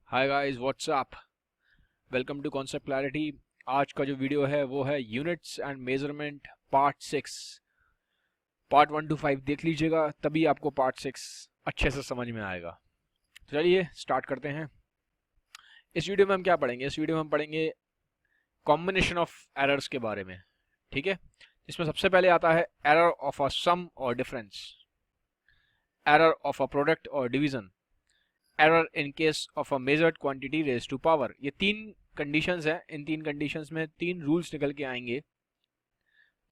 Hi guys what's up. Welcome to concept clarity. आज का जो वीडियो है वो है units and measurement part 6। Part 1 to 5 देख लीजिएगा, तभी आपको पार्ट 6 अच्छे से समझ में आएगा। तो चलिए स्टार्ट करते हैं। इस वीडियो में हम क्या पढ़ेंगे? इस वीडियो में हम पढ़ेंगे कॉम्बिनेशन ऑफ एरर्स के बारे में। ठीक है, इसमें सबसे पहले आता है एरर ऑफ अ सम और difference, error of a product और division, error in case of a measured quantity raise to power. ये तीन कंडीशंस हैं। इन तीन कंडीशंस में तीन रूल्स निकल के आएंगे,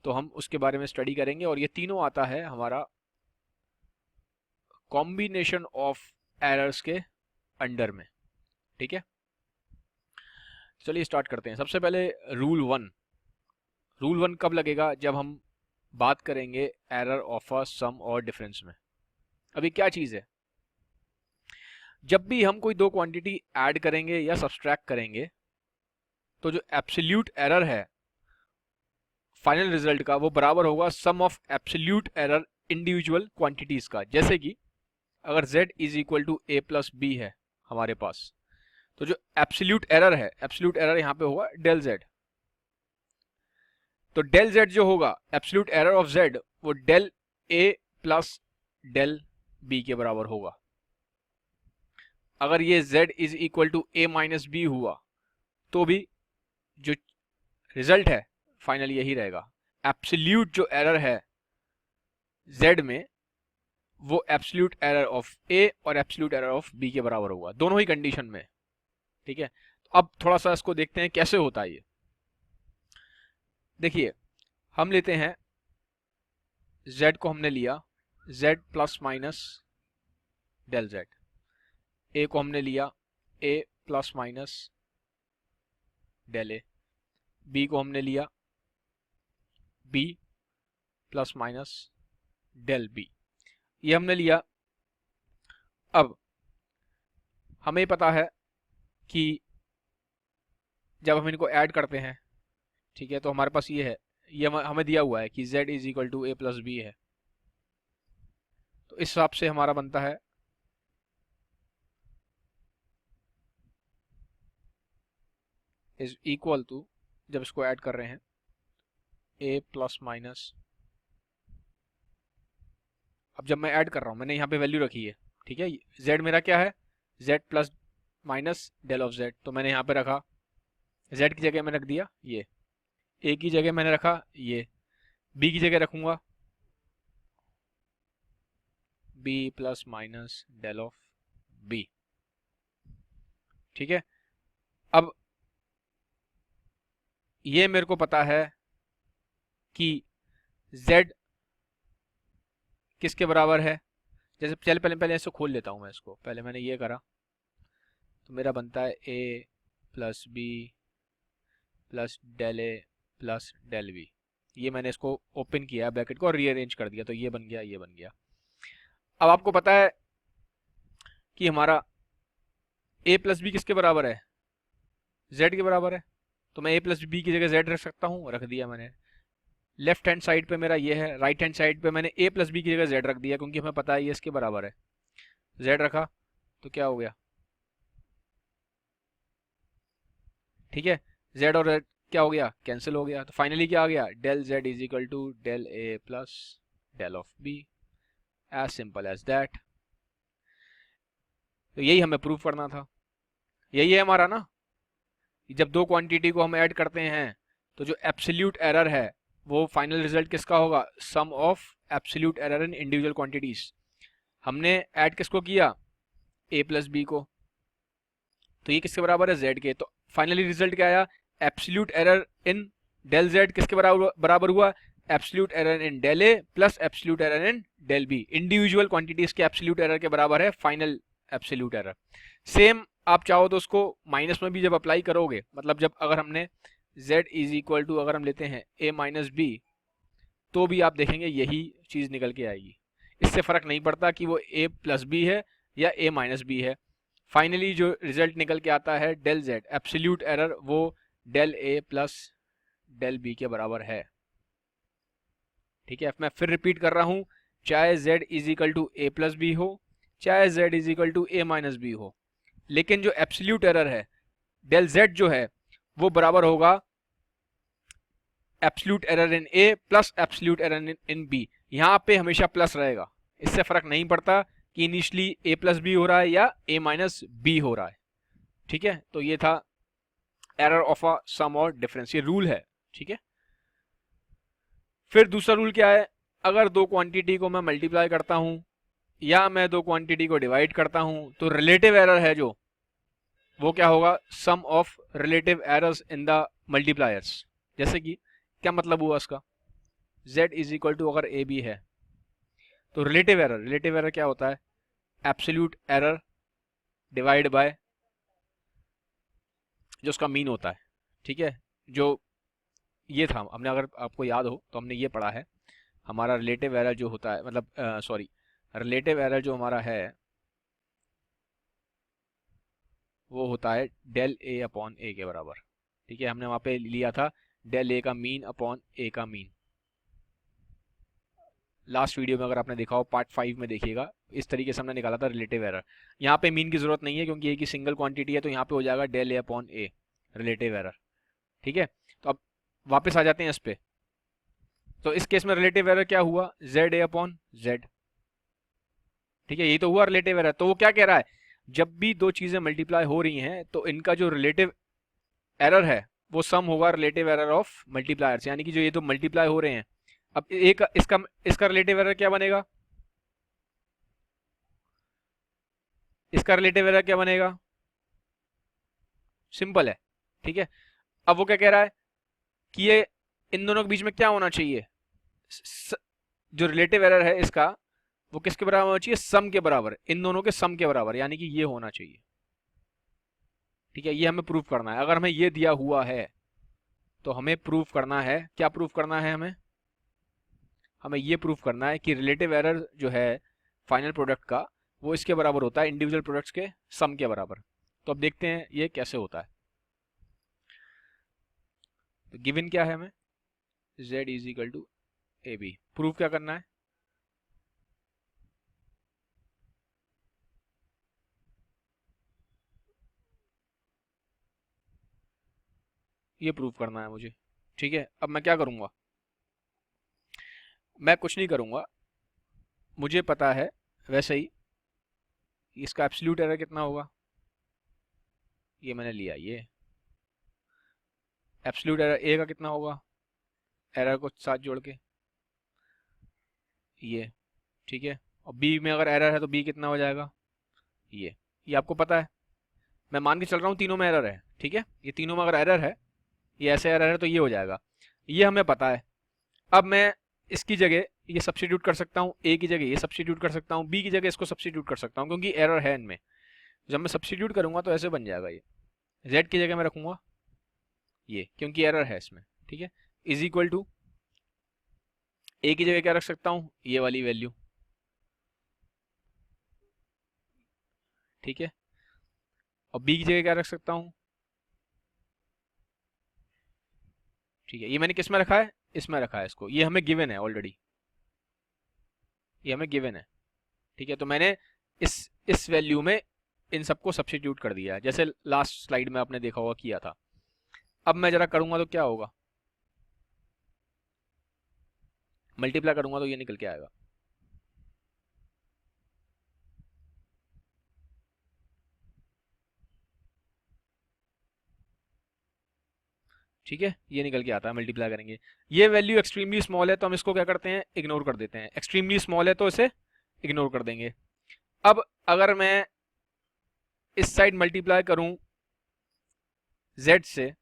तो हम उसके बारे में स्टडी करेंगे। और ये तीनों आता है हमारा कॉम्बिनेशन ऑफ एरर्स के अंडर में। ठीक है, चलिए स्टार्ट करते हैं। सबसे पहले रूल वन। रूल वन कब लगेगा? जब हम बात करेंगे एरर ऑफ अ सम और डिफरेंस में। अभी क्या चीज़ है, जब भी हम कोई दो क्वांटिटी ऐड करेंगे या सब्सट्रैक्ट करेंगे, तो जो एब्सोल्यूट एरर है फाइनल रिजल्ट का, वो बराबर होगा sum of absolute error individual quantities का। जैसे कि अगर z is equal to a plus B है हमारे पास, तो जो एब्सोल्यूट एरर है, एब्सोल्यूट एरर यहाँ पे होगा डेल z। तो डेल z जो होगा, एब्सोल्यूट एरर ऑफ z, वो del a plus del b के बराबर होगा। अगर ये z is equal to a minus B हुआ, तो भी जो रिजल्ट है फाइनल यही रहेगा। एब्सोल्यूट जो एरर है z में, वो एब्सोल्यूट एरर ऑफ a और एब्सोल्यूट एरर ऑफ b के बराबर होगा, दोनों ही कंडीशन में। ठीक है, तो अब थोड़ा सा इसको देखते हैं कैसे होता है ये। देखिए, हम लेते हैं z को, हमने लिया z plus minus del z। a को हमने लिया a plus minus del a। b को हमने लिया b plus minus del b। ये हमने लिया। अब हमें पता है कि जब हम इनको ऐड करते हैं, ठीक है, तो हमारे पास ये है, ये हमें दिया हुआ है कि z is equal to a plus B है। तो इस हिसाब से हमारा बनता है इज इक्वल टू, जब इसको ऐड कर रहे हैं, a प्लस माइनस, अब जब मैं ऐड कर रहा हूं, मैंने यहाँ पे वैल्यू रखी है। ठीक है, z मेरा क्या है, z plus minus del of z। तो मैंने यहाँ पे रखा, z की जगह मैंने रख दिया ये, a की जगह मैंने रखा ये, b की जगह रखूंगा b plus minus del of b। ठीक है, अब ये मेरे को पता है कि z किसके बराबर है। जैसे चल पहले पहले इसको खोल लेता हूं मैं इसको, पहले मैंने ये करा, तो मेरा बनता है a plus B plus del A plus del B. ये मैंने इसको ओपन किया ब्रैकेट को और रीअरेंज कर दिया, तो ये बन गया, ये बन गया। अब आपको पता है कि हमारा a प्लस बी किसके बराबर है, z के बराबर है। तो मैं a प्लस बी की जगह z रख सकता हूँ, रख दिया मैंने। लेफ्ट हैंड साइड पे मेरा ये है, राइट हैंड साइड पे मैंने a प्लस बी की जगह z रख दिया, क्योंकि हमें पता है ये इसके बराबर है। z रखा तो क्या हो गया, ठीक है, z और z क्या हो गया, कैंसिल हो गया। तो फाइनली क्या आ गया, del z is equal to del a plus del of b। As simple as that. तो यही हमें प्रूव करना था। यही है हमारा ना, जब दो क्वांटिटी को हम ऐड करते हैं, तो जो एब्सोल्यूट एरर है, वो फाइनल रिजल्ट किसका होगा, sum of absolute error in individual quantities. हमने ऐड किसको किया, a प्लस बी को, तो ये किसके बराबर है, z के। तो फाइनली रिजल्ट क्या आया, absolute error in del z किसके बराबर हुआ, absolute error in del a plus absolute error in del b। Individual quantities के एब्सोल्यूट एरर के बराबर है फाइनल एब्सोल्यूट एरर। सेम आप चाहो तो उसको माइनस में भी जब अप्लाई करोगे, मतलब जब अगर हमने z इज इक्वल टू, अगर हम लेते हैं a माइनस बी, तो भी आप देखेंगे यही चीज निकल के आएगी। इससे फर्क नहीं पड़ता कि वो a प्लस बी है या a माइनस बी है। फाइनली जो रिजल्ट निकल के आता है डेल z, एब्सोल्यूट एरर, वो del a plus del b के बराबर है। ठीक है, मैं फिर रिपीट कर रहा हूं, चाहे z is equal to a plus B हो, चाहे z is equal to a minus B हो, लेकिन जो एब्सोल्यूट एरर है डेल जेड जो है वो बराबर होगा absolute error in A plus absolute error in B. यहाँ पे हमेशा प्लस रहेगा, इससे फर्क नहीं पड़ता कि इनिशियली ए प्लस बी हो रहा है या ए माइनस बी हो रहा है। ठीक है, तो ये था एरर ऑफ अ सम और डिफरेंस, ये रूल है। ठीक है, फिर दूसरा रूल क्या है, अगर दो क्वांटिटी को मैं मल्टीप्लाई करता हूं या मैं दो क्वांटिटी को डिवाइड करता हूं तो रिलेटिव एरर है जो, वो क्या होगा, sum of relative errors in the multipliers. जैसे कि क्या मतलब हुआ इसका, z इज इक्वल टू अगर ए बी है तो रिलेटिव एरर क्या होता है, एब्सोल्यूट एरर डिवाइड बाय जो उसका मीन होता है। ठीक है, जो ये था, हमने अगर आपको याद हो तो हमने ये पढ़ा है, हमारा रिलेटिव एरर जो होता है, मतलब सॉरी, रिलेटिव एरर जो हमारा है वो होता है डेल ए अपॉन ए के बराबर। ठीक है, हमने वहां पे लिया था डेल ए का मीन अपॉन ए का मीन। लास्ट वीडियो में अगर आपने देखा हो, पार्ट 5 में देखिएगा, इस तरीके से हमने निकाला था रिलेटिव एरर। यहाँ पे मीन की जरूरत नहीं है क्योंकि ए की सिंगल क्वांटिटी है, तो यहाँ पे हो जाएगा del A upon A relative error. ठीक है, तो अब वापस आ जाते हैं इस पे। तो इस केस में रिलेटिव एरर क्या हुआ, जेड ए अपॉन जेड। ठीक है, यही तो हुआ रिलेटिव एरर। तो वो क्या कह रहा है, जब भी दो चीजें मल्टीप्लाई हो रही हैं तो इनका जो रिलेटिव एरर है वो सम होगा रिलेटिव एरर ऑफ मल्टीप्लायर्स, यानी कि जो ये तो मल्टीप्लाई हो रहे हैं, अब एक इसका रिलेटिव एरर क्या बनेगा, इसका रिलेटिव एरर क्या बनेगा, सिंपल है। ठीक है, अब वो क्या कह रहा है कि ये इन दोनों के बीच में क्या होना चाहिए, जो रिलेटिव एरर है इसका वो किसके बराबर होना चाहिए, सम के बराबर, इन दोनों के सम के बराबर, यानी कि ये होना चाहिए। ठीक है, ये हमें प्रूफ करना है। अगर हमें ये दिया हुआ है तो हमें प्रूफ करना है, क्या प्रूफ करना है हमें ये प्रूफ करना है कि रिलेटिव एरर जो है फाइनल प्रोडक्ट का वो इसके बराबर होता है इंडिविजुअल प्रोडक्ट्स के सम के बराबर। तो अब देखते हैं ये कैसे होता है। तो गिवन क्या है हमें, z is equal to A B. Proof क्या करना है, ये प्रूफ करना है मुझे। ठीक है, अब मैं क्या करूंगा, मैं कुछ नहीं करूंगा, मुझे पता है वैसे ही इसका एब्सोल्यूट एरर कितना होगा, ये मैंने लिया, ये एब्सोल्यूट एरर ए का कितना होगा, एरर को साथ जोड़ के ये। ठीक है, और बी में अगर एरर है तो बी कितना हो जाएगा, ये आपको पता है। मैं मान के चल रहा हूँ तीनों में एरर है। ठीक है, ये तीनों में अगर एरर है, ये ऐसे एरर है तो ये हो जाएगा, ये हमें पता है। अब मैं इसकी जगह ये सब्स्टिट्यूट कर सकता हूँ, ए की जगह ये सब्स्टिट्यूट कर सकता हूँ, बी की जगह इसको सब्स्टिट्यूट कर सकता हूँ, क्योंकि एरर है इनमें। जब मैं सब्स्टिट्यूट करूंगा तो ऐसे बन जाएगा, ये जेड की जगह मैं रखूंगा ये, क्योंकि एरर है इसमें। ठीक है, इज इक्वल टू ए की जगह क्या रख सकता हूँ, ये वाली वैल्यू। ठीक है, और बी की जगह क्या रख सकता हूँ, ठीक है, ये मैंने किस में रखा है, इसमें रखा है इसको, ये हमें गिवन है ऑलरेडी, ये हमें गिवन है। ठीक है, तो मैंने इस वैल्यू में इन सबको सब्स्टिट्यूट कर दिया है, जैसे लास्ट स्लाइड में आपने देखा होगा किया था। अब मैं जरा करूंगा तो क्या होगा, मल्टीप्लाई करूंगा तो ये निकल के आएगा। ठीक है, ये निकल के आता है, मल्टीप्लाई करेंगे। ये वैल्यू एक्सट्रीमली स्मॉल है तो हम इसको क्या करते हैं, इग्नोर कर देते हैं। एक्सट्रीमली स्मॉल है तो इसे इग्नोर कर देंगे। अब अगर मैं इस साइड मल्टीप्लाई करूं z से,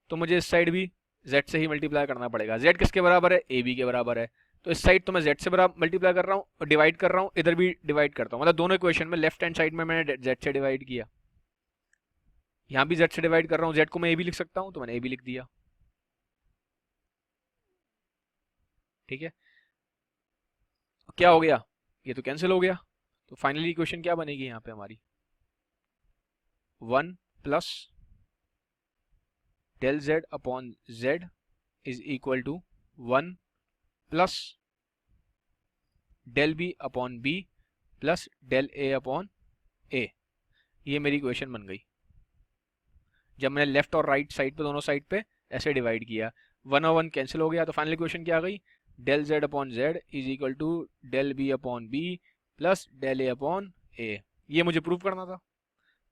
तो मुझे इस साइड भी z से ही मल्टीप्लाई करना पड़ेगा। z किसके बराबर है, ab के बराबर है। तो इस साइड तो मैं z से बराबर मल्टीप्लाई कर रहा हूँ और डिवाइड कर रहा हूँ, इधर भी डिवाइड करता हूँ, मतलब दोनों इक्वेशन में लेफ्ट हैंड साइड में मैंने z से डिवाइड किया, यहाँ भी z से डिवाइड कर रहा हूँ, z को मैं ab लिख सकता हूँ तो मैंने ab लिख दिया। ठीक है, क्या हो गया, ये तो कैंसिल हो गया। तो फाइनली इक्वेशन क्या बनेगी यहाँ पे हमारी, 1 plus del z upon z is equal to 1 plus del b upon b plus del a upon a। ये मेरी इक्वेशन बन गई जब मैंने लेफ्ट और राइट साइड पे दोनों साइड पे ऐसे डिवाइड किया, 1 और 1 कैंसिल हो गया, तो फाइनल इक्वेशन क्या आ गई, del z upon z is equal to del b upon b plus del A upon a. ये मुझे प्रूव करना था,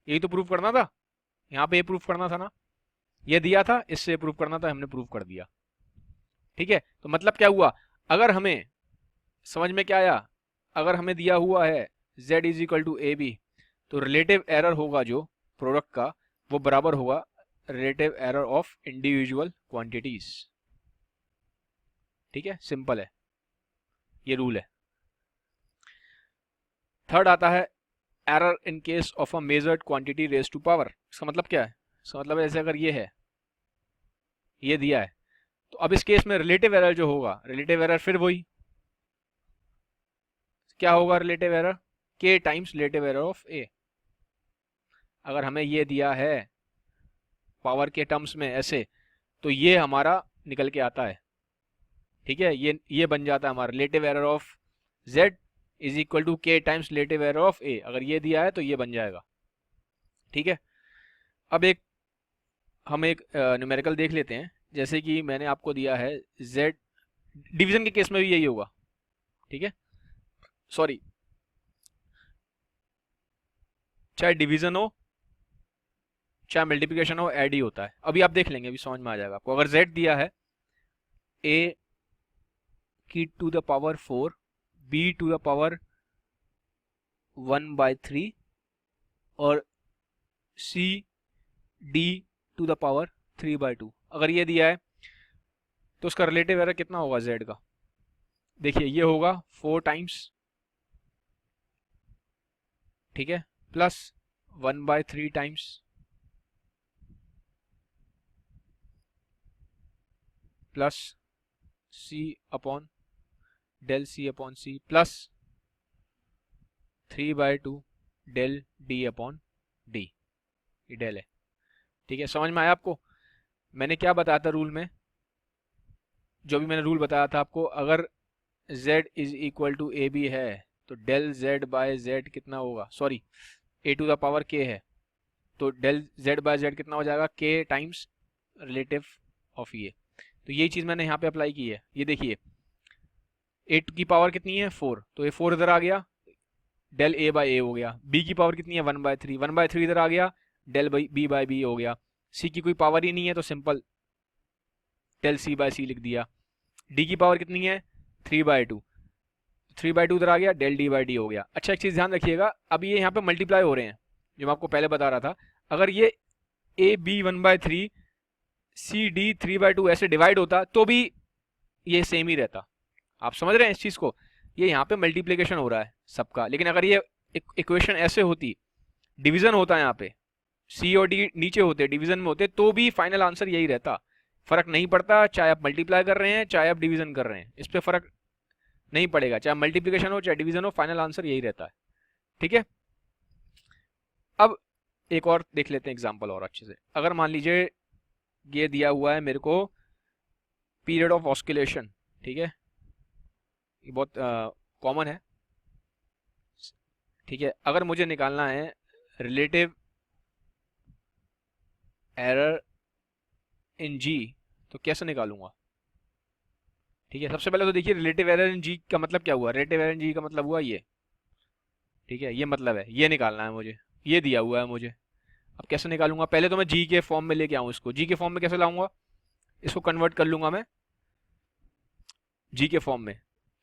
यही तो प्रूव करना था, यहाँ पे ये प्रूव करना था ना, ये दिया था, इससे प्रूव करना था, हमने प्रूव कर दिया। ठीक है, तो मतलब क्या हुआ, अगर हमें समझ में क्या आया, अगर हमें दिया हुआ है z is equal to A B, तो रिलेटिव एरर होगा जो प्रोडक्ट का, वो बराबर होगा relative error of individual quantities. ठीक है, सिंपल है, ये रूल है। थर्ड आता है error in case of a measured quantity raise to power. इसका मतलब क्या है, इसका मतलब जैसे अगर ये है, ये दिया है, तो अब इस केस में रिलेटिव एरर जो होगा, रिलेटिव एरर फिर वही क्या होगा, relative error k times relative error of a। अगर हमें ये दिया है पावर के टर्म्स में ऐसे, तो ये हमारा निकल के आता है। ठीक है, ये बन जाता है हमारा relative error of z is equal to k times relative error of a। अगर ये दिया है तो ये बन जाएगा। ठीक है, अब हम एक न्यूमेरिकल देख लेते हैं, जैसे कि मैंने आपको दिया है z, डिवीजन के केस में भी यही होगा। ठीक है, सॉरी, चाहे डिवीजन हो चाहे मल्टीप्लिकेशन हो, ऐड ही होता है। अभी आप देख लेंगे, अभी समझ में आ जाएगा आपको। अगर z दिया है a की to the power 4, b to the power 1/3 और c d to the power 3/2, अगर ये दिया है तो उसका रिलेटिव एरर कितना होगा z का, देखिए ये होगा 4 टाइम्स, ठीक है, plus 1/3 times plus c upon del c upon c plus 3/2 del d upon d, ये डेल है। ठीक है, समझ में आया आपको। मैंने क्या बताया था रूल में, जो भी मैंने रूल बताया था आपको, अगर z is equal to A B है तो डेल z बाय z कितना होगा, sorry a to the power k है, तो डेल z बाय z कितना हो जाएगा, k टाइम्स रिलेटिव ऑफ ये। तो यही चीज़ मैंने यहाँ पे अप्लाई की है। ये देखिए 8 की पावर कितनी है 4, तो ये 4 इधर आ गया, डेल a बाय a हो गया। b की पावर कितनी है 1/3, 1/3 इधर आ गया, डेल b बाय b हो गया। c की कोई पावर ही नहीं है तो simple del c by c लिख दिया। d की पावर कितनी है 3/2, 3/2 इधर आ गया, डेल d बाय d हो गया। अच्छा, एक चीज़ ध्यान रखिएगा, अब ये यहाँ पे मल्टीप्लाई हो रहे हैं, जो मैं आपको पहले बता रहा था। अगर ये a b 1/3 c d 3/2 ऐसे डिवाइड होता तो भी ये सेम ही रहता। आप समझ रहे हैं इस चीज़ को, ये यहाँ पे मल्टीप्लिकेशन हो रहा है सबका, लेकिन अगर ये इक्वेशन ऐसे होती, डिवीजन होता है यहाँ पे, सी और डी नीचे होते, डिवीजन में होते, तो भी फाइनल आंसर यही रहता। फर्क नहीं पड़ता चाहे आप मल्टीप्लाई कर रहे हैं चाहे आप डिवीजन कर रहे हैं, इस पर फर्क नहीं पड़ेगा, चाहे मल्टीप्लिकेशन हो चाहे डिवीजन हो, फाइनल आंसर यही रहता है। ठीक है, अब एक और देख लेते हैं एग्जाम्पल और अच्छे से। अगर मान लीजिए ये दिया हुआ है मेरे को पीरियड ऑफ ऑस्किलेशन, ठीक है, ये बहुत कॉमन है। ठीक है, अगर मुझे निकालना है रिलेटिव एरर इन जी, तो कैसे निकालूंगा। ठीक है, सबसे पहले तो देखिए रिलेटिव एरर इन जी का मतलब क्या हुआ, रिलेटिव एरर इन जी का मतलब हुआ ये। ठीक है, ये मतलब है, ये निकालना है मुझे, ये दिया हुआ है मुझे। अब कैसे निकालूंगा, पहले तो मैं जी के फॉर्म में लेके आऊँ इसको। जी के फॉर्म में कैसे लाऊंगा, इसको कन्वर्ट कर लूंगा मैं जी के फॉर्म में,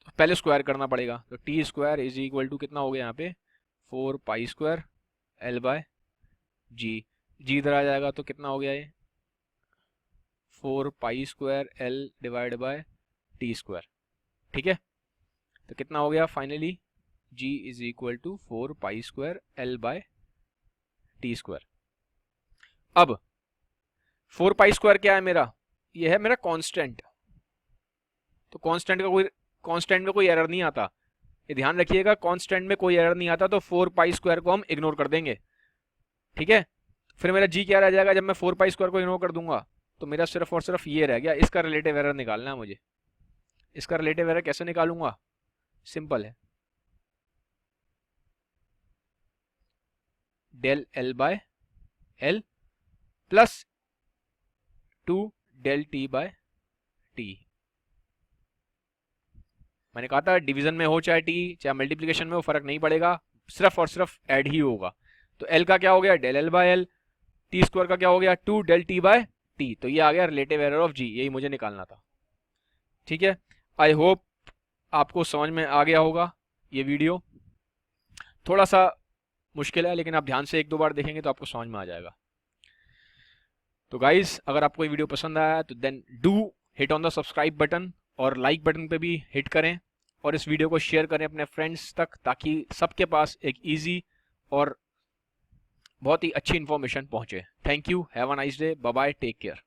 तो पहले स्क्वायर करना पड़ेगा। तो T square is equal to कितना हो गया यहाँ पे 4 pi square L by G, G इधर आ जाएगा तो कितना हो गया ये 4 pi square L divide by T square. ठीक है, तो कितना हो गया finally G is equal to 4 pi square L by T square. अब 4 पाई स्क्वायर क्या है मेरा, ये है मेरा कांस्टेंट, तो कांस्टेंट में कोई एरर नहीं आता, ये ध्यान रखिएगा, कांस्टेंट में कोई एरर नहीं आता, तो 4 पाई स्क्वायर को हम इग्नोर कर देंगे। ठीक है, फिर मेरा जी क्या रह जाएगा, जब मैं 4 पाई स्क्वायर को इग्नोर कर दूंगा तो मेरा सिर्फ और सिर्फ ये रह गया, इसका रिलेटिव एरर निकालना है मुझे। इसका रिलेटिव एरर कैसे निकालूंगा, सिंपल है, del L by L plus 2 del T by T। मैंने कहा था डिवीजन में हो चाहे टी चाहे मल्टीप्लिकेशन में हो, फर्क नहीं पड़ेगा, सिर्फ और सिर्फ ऐड ही होगा। तो एल का क्या हो गया, del L by L, T square का क्या हो गया, 2 del T by T। तो ये आ गया रिलेटिव एरर ऑफ जी, यही मुझे निकालना था। ठीक है, आई होप आपको समझ में आ गया होगा। ये वीडियो थोड़ा सा मुश्किल है, लेकिन आप ध्यान से एक दो बार देखेंगे तो आपको समझ में आ जाएगा। तो गाइस, अगर आपको ये वीडियो पसंद आया तो then do hit on the subscribe button और लाइक बटन पे भी हिट करें, और इस वीडियो को शेयर करें अपने फ्रेंड्स तक, ताकि सबके पास एक इजी और बहुत ही अच्छी इन्फॉर्मेशन पहुंचे। Thank you, have a nice day, bye bye, take care.